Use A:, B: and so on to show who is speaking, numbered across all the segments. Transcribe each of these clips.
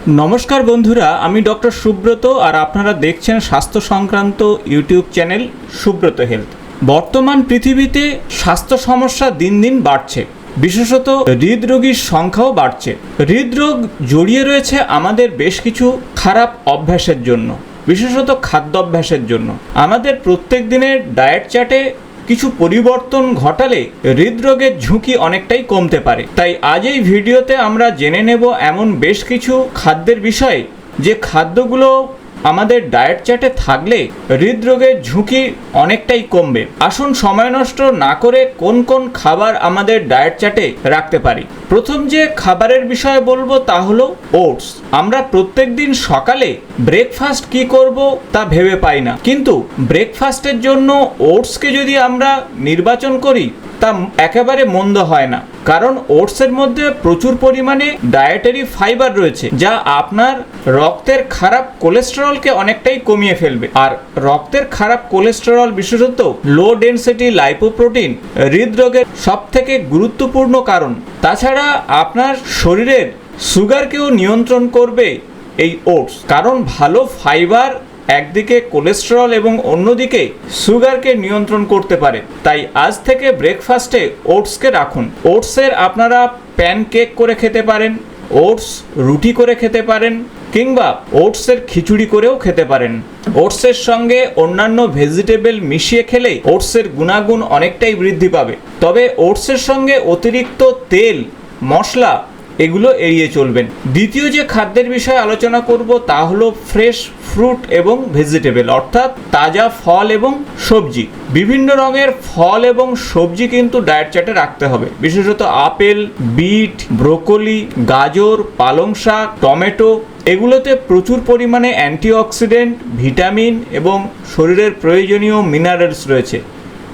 A: নমস্কার বন্ধুরা, আমি ডক্টর সুব্রত আর আপনারা দেখছেন স্বাস্থ্য সংক্রান্ত ইউটিউব চ্যানেল সুব্রত হেলথ। বর্তমান পৃথিবীতে স্বাস্থ্য সমস্যা দিন দিন বাড়ছে, বিশেষত হৃদরোগীর সংখ্যাও বাড়ছে। হৃদরোগ জড়িয়ে রয়েছে আমাদের বেশ কিছু খারাপ অভ্যাসের জন্য, বিশেষত খাদ্যাভ্যাসের জন্য। আমাদের প্রত্যেক দিনের ডায়েট চার্টে কিছু পরিবর্তন ঘটালে হৃদরোগের ঝুঁকি অনেকটাই কমতে পারে। তাই আজ এই ভিডিওতে আমরা জেনে নেব এমন বেশ কিছু খাদ্যের বিষয়ে, যে খাদ্যগুলো আমাদের ডায়েট চার্টে থাকলে হৃদরোগের ঝুঁকি অনেকটাই কমবে। আসুন সময় নষ্ট না করে কোন কোন খাবার আমাদের ডায়েট চার্টে রাখতে পারি। প্রথম যে খাবারের বিষয়ে বলবো তা হলো ওটস। আমরা প্রত্যেক দিন সকালে ব্রেকফাস্ট কি করব তা ভেবে পাই না, কিন্তু ব্রেকফাস্টের জন্য ওটসকে যদি আমরা নির্বাচন করি তা একেবারে মন্দ হয় না, কারণ ওটসের মধ্যে প্রচুর পরিমাণে ডায়েটারি ফাইবার রয়েছে, যা আপনার রক্তের খারাপ কোলেস্টেরলকে অনেকটাই কমিয়ে ফেলবে। আর রক্তের খারাপ কোলেস্টেরল, বিশেষত লো ডেনসিটি লাইপোপ্রোটিন, হৃদরোগের সবথেকে গুরুত্বপূর্ণ কারণ। তাছাড়া আপনার শরীরের সুগারকেও নিয়ন্ত্রণ করবে এই ওটস, কারণ ভালো ফাইবার একদিকে কোলেস্টেরল এবং অন্যদিকে সুগারকে নিয়ন্ত্রণ করতে পারে। তাই আজ থেকে ব্রেকফাস্টে ওটসকে রাখুন। ওটসের আপনারা প্যানকেক করে খেতে পারেন, ওটস রুটি করে খেতে পারেন, কিংবা ওটসের খিচুড়ি করেও খেতে পারেন। ওটসের সঙ্গে অন্যান্য ভেজিটেবল মিশিয়ে খেলে ওটসের গুণাগুণ অনেকটাই বৃদ্ধি পাবে। তবে ওটসের সঙ্গে অতিরিক্ত তেল, মশলা এগুলো এড়িয়ে চলবেন। দ্বিতীয় যে খাদ্যের বিষয়ে আলোচনা করব তা হলো ফ্রেশ ফ্রুট এবং ভেজিটেবল, অর্থাৎ তাজা ফল এবং সবজি। বিভিন্ন রঙের ফল এবং সবজি কিন্তু ডায়েট চার্টে রাখতে হবে, বিশেষত আপেল, বিট, ব্রোকলি, গাজর, পালং শাক, টমেটো। এগুলোতে প্রচুর পরিমাণে অ্যান্টিঅক্সিডেন্ট, ভিটামিন এবং শরীরের প্রয়োজনীয় মিনারেলস রয়েছে,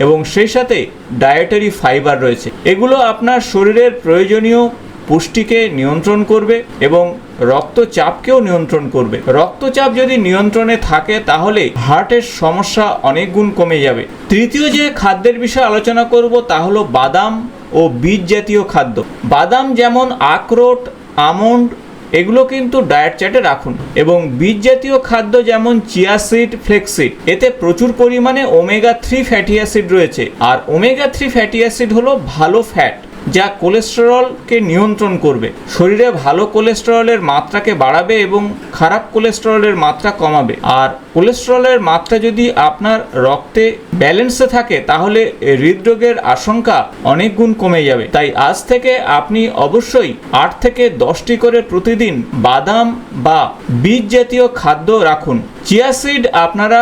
A: এবং সেই সাথে ডায়েটারি ফাইবার রয়েছে। এগুলো আপনার শরীরের প্রয়োজনীয় পুষ্টিকে নিয়ন্ত্রণ করবে এবং রক্তচাপকেও নিয়ন্ত্রণ করবে। রক্তচাপ যদি নিয়ন্ত্রণে থাকে তাহলে হার্টের সমস্যা অনেক গুণ কমে যাবে। তৃতীয় যে খাদ্যের বিষয়ে আলোচনা করব তা হলো বাদাম ও বীজ জাতীয় খাদ্য। বাদাম যেমন আখরোট, আমন্ড, এগুলো কিন্তু ডায়েট চার্টে রাখুন। এবং বীজ জাতীয় খাদ্য যেমন চিয়া সিড, ফ্লেক্সিড, এতে প্রচুর পরিমাণে ওমেগা 3 ফ্যাটি অ্যাসিড রয়েছে। আর ওমেগা 3 ফ্যাটি অ্যাসিড হলো ভালো ফ্যাট, যা কোলেস্টেরলকে নিয়ন্ত্রণ করবে, শরীরে ভালো কোলেস্টেরলের মাত্রাকে বাড়াবে এবং খারাপ কোলেস্টেরলের মাত্রা কমাবে। আর কোলেস্টেরলের মাত্রা যদি আপনার রক্তে ব্যালেন্সে থাকে তাহলে হৃদরোগের আশঙ্কা অনেক গুণ কমে যাবে। তাই আজ থেকে আপনি অবশ্যই 8 থেকে 10টি করে প্রতিদিন বাদাম বা বীজ জাতীয় খাদ্য রাখুন। চিয়া সিড আপনারা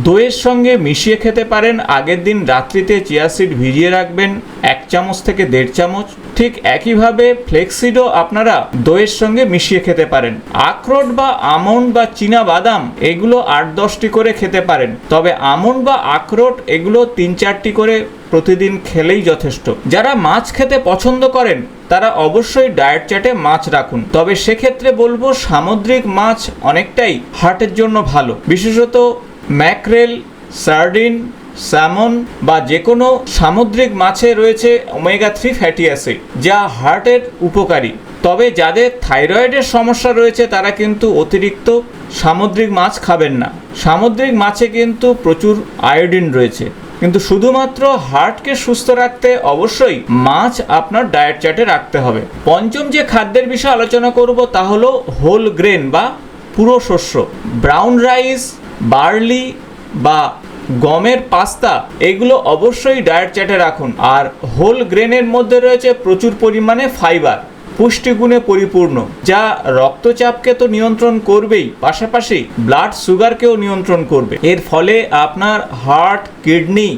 A: দইয়ের সঙ্গে মিশিয়ে খেতে পারেন। আগের দিন রাত্রিতে চিয়া সিড ভিজিয়ে রাখবেন 1 চামচ থেকে 1.5 চামচ। ঠিক একইভাবে ফ্লেক্সিডও আপনারা দইয়ের সঙ্গে মিশিয়ে খেতে পারেন। আখরোট বা আমন্ড বা চীনা বাদাম এগুলো 8-10টি করে খেতে পারেন, তবে আমন্ড বা আখরোট এগুলো 3-4টি করে প্রতিদিন খেলেই যথেষ্ট। যারা মাছ খেতে পছন্দ করেন তারা অবশ্যই ডায়েট চার্টে মাছ রাখুন, তবে সেক্ষেত্রে বলবো সামুদ্রিক মাছ অনেকটাই হার্টের জন্য ভালো, বিশেষত ম্যাকরেল, সার্ডিন, স্যামন বা যে কোনো সামুদ্রিক মাছে রয়েছে ওমেগা 3 ফ্যাটি অ্যাসিড, যা হার্টের উপকারী। তবে যাদের থাইরয়েডের সমস্যা রয়েছে তারা কিন্তু অতিরিক্ত সামুদ্রিক মাছ খাবেন না। সামুদ্রিক মাছে কিন্তু প্রচুর আয়োডিন রয়েছে, কিন্তু শুধুমাত্র হার্টকে সুস্থ রাখতে অবশ্যই মাছ আপনার ডায়েট চার্টে রাখতে হবে। পঞ্চম যে খাদ্যের বিষয়ে আলোচনা করব তা হলো হোল গ্রেন বা পুরো শস্য। ব্রাউন রাইস, বার্লি বা গমের পাস্তা এগুলো অবশ্যই ডায়েট চার্টে রাখুন। আর হোল গ্রেনের মধ্যে রয়েছে প্রচুর পরিমাণে ফাইবার, পুষ্টিগুণে পরিপূর্ণ, যা রক্তচাপকে তো নিয়ন্ত্রণ করবেই, পাশাপাশি ব্লাড সুগারকেও নিয়ন্ত্রণ করবে। এর ফলে আপনার হার্ট, কিডনি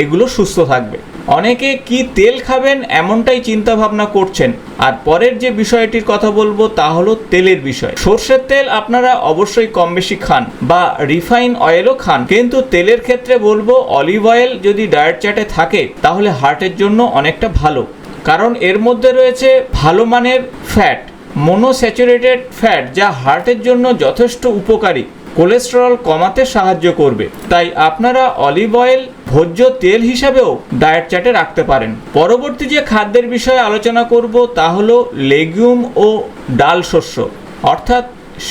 A: এগুলো সুস্থ থাকবে। অনেকে কি তেল খাবেন এমনটাই চিন্তা ভাবনা করছেন। আর পরের যে বিষয়টির কথা বলবো তা হলো তেলের বিষয়। সর্ষের তেল আপনারা অবশ্যই কম বেশি খান বা রিফাইন অয়েলও খান, কিন্তু তেলের ক্ষেত্রে বলবো অলিভ অয়েল যদি ডায়েট চার্টে থাকে তাহলে হার্টের জন্য অনেকটা ভালো, কারণ এর মধ্যে রয়েছে ভালো মানের ফ্যাট, মনোস্যাচুরেটেড ফ্যাট, যা হার্টের জন্য যথেষ্ট উপকারী, কোলেস্টেরল কমাতে সাহায্য করবে। তাই আপনারা অলিভ অয়েল ভোজ্য তেল হিসাবেও ডায়েট চার্টে রাখতে পারেন। পরবর্তী যে খাদ্যের বিষয়ে আলোচনা করব তা হলো লেগুম ও ডাল শস্য। অর্থাৎ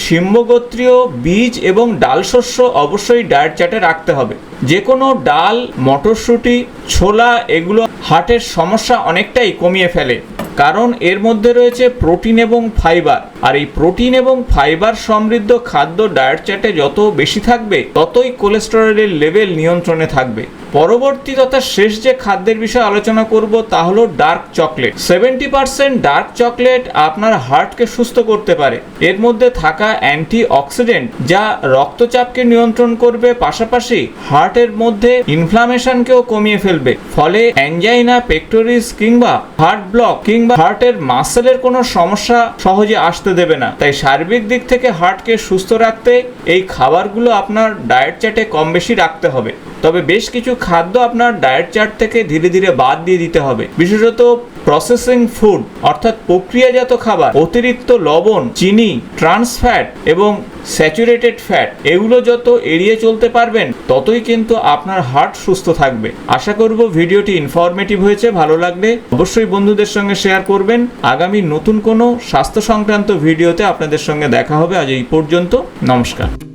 A: সিম্বগোত্রীয় বীজ এবং ডাল শস্য অবশ্যই ডায়েট চার্টে রাখতে হবে। যে কোনো ডাল, মটরশুঁটি, ছোলা এগুলো হার্টের সমস্যা অনেকটাই কমিয়ে ফেলে, কারণ এর মধ্যে রয়েছে প্রোটিন এবং ফাইবার। আর এই প্রোটিন এবং ফাইবার সমৃদ্ধ খাদ্য ডায়েট চার্টে যত বেশি থাকবে ততই কোলেস্টেরলের লেভেল নিয়ন্ত্রণে থাকবে। পরবর্তী তথা শেষ যে খাদ্যের বিষয়ে আলোচনা করব তা হলো ডার্ক চকলেট। 70% ডার্ক চকলেট আপনার হার্টকে সুস্থ করতে পারে। এর মধ্যে থাকা অ্যান্টি অক্সিডেন্ট যা রক্তচাপকে নিয়ন্ত্রণ করবে, পাশাপাশি হার্টের মধ্যে ইনফ্লামেশনকেও কমিয়ে ফেলবে। ফলে অ্যাঞ্জাইনা পেক্টোরিস কিংবা হার্ট ব্লক কিংবা হার্টের মাসেলের কোনো সমস্যা সহজে আসতে দেবে না। তাই সার্বিক দিক থেকে হার্টকে সুস্থ রাখতে এই খাবারগুলো আপনার ডায়েট চার্টে কম বেশি রাখতে হবে। তবে বেশ কিছু খাদ্য আপনার ডায়েট চার্ট থেকে ধীরে ধীরে বাদ দিয়ে দিতে হবে। বিশেষত প্রসেসিং ফুড অর্থাৎ প্রক্রিয়াজাত খাবার, অতিরিক্ত লবণ, চিনি, ট্রান্স ফ্যাট এবং স্যাচুরেটেড ফ্যাট এগুলো যত এড়িয়ে চলতে পারবেন ততই কিন্তু আপনার হার্ট সুস্থ থাকবে। আশা করব ভিডিওটি ইনফরমেটিভ হয়েছে। ভালো লাগলে অবশ্যই বন্ধুদের সঙ্গে শেয়ার করবেন। আগামী নতুন কোনো স্বাস্থ্য সংক্রান্ত ভিডিওতে আপনাদের সঙ্গে দেখা হবে। আজ এই পর্যন্ত, নমস্কার।